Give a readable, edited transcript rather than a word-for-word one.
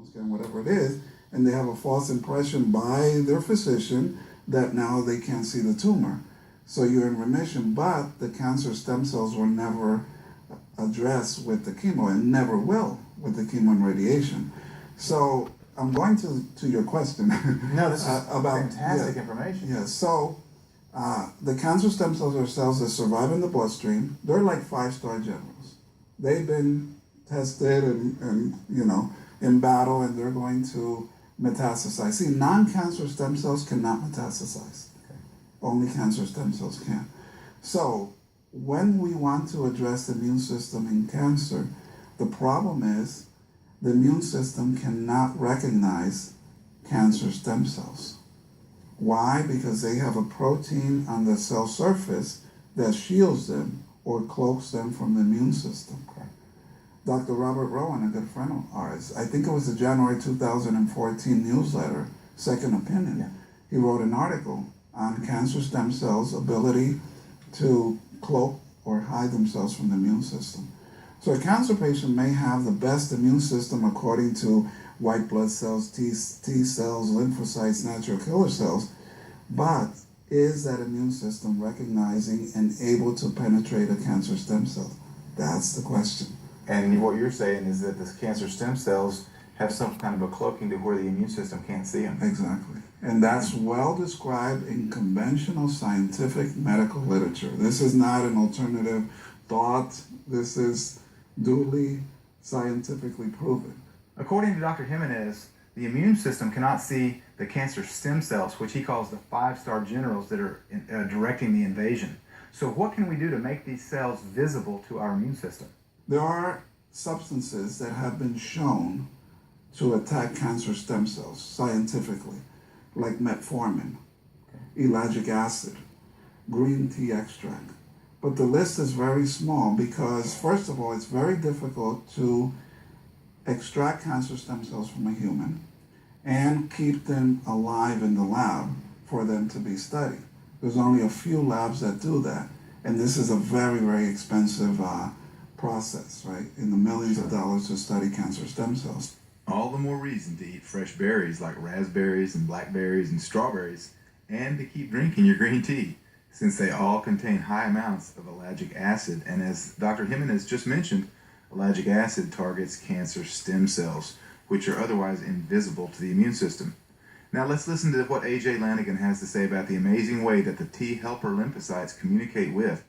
scan, whatever it is, and they have a false impression by their physician that now they can't see the tumor. So you're in remission, but the cancer stem cells were never addressed with the chemo and never will with the chemo and radiation. So I'm going to your question. No, this is about fantastic information. Yeah, so the cancer stem cells are cells that survive in the bloodstream. They're like 5-star generals. They've been tested and in battle, and they're going to metastasize. See, non-cancer stem cells cannot metastasize. Okay. Only cancer stem cells can. So when we want to address the immune system in cancer, the problem is the immune system cannot recognize cancer stem cells. Why? Because they have a protein on the cell surface that shields them or cloaks them from the immune system. Okay. Dr. Robert Rowan, a good friend of ours, I think it was the January 2014 newsletter, Second Opinion, Yeah. he wrote an article on cancer stem cells' ability to cloak or hide themselves from the immune system. So a cancer patient may have the best immune system according to white blood cells, T cells, lymphocytes, natural killer cells, but is that immune system recognizing and able to penetrate a cancer stem cell? That's the question. And what you're saying is that the cancer stem cells have some kind of a cloaking to where the immune system can't see them. Exactly. And that's well described in conventional scientific medical literature. This is not an alternative thought. This is duly scientifically proven. According to Dr. Jimenez, the immune system cannot see the cancer stem cells, which he calls the 5-star generals that are directing the invasion. So what can we do to make these cells visible to our immune system? There are substances that have been shown to attack cancer stem cells scientifically, like metformin, ellagic acid, green tea extract. But the list is very small because, first of all, it's very difficult to extract cancer stem cells from a human and keep them alive in the lab for them to be studied. There's only a few labs that do that, and this is a very, very expensive process, right? In the millions of dollars to study cancer stem cells. All the more reason to eat fresh berries like raspberries and blackberries and strawberries, and to keep drinking your green tea, since they all contain high amounts of ellagic acid. And as Dr. Jimenez just mentioned, ellagic acid targets cancer stem cells, which are otherwise invisible to the immune system. Now let's listen to what A.J. Lanigan has to say about the amazing way that the T helper lymphocytes communicate with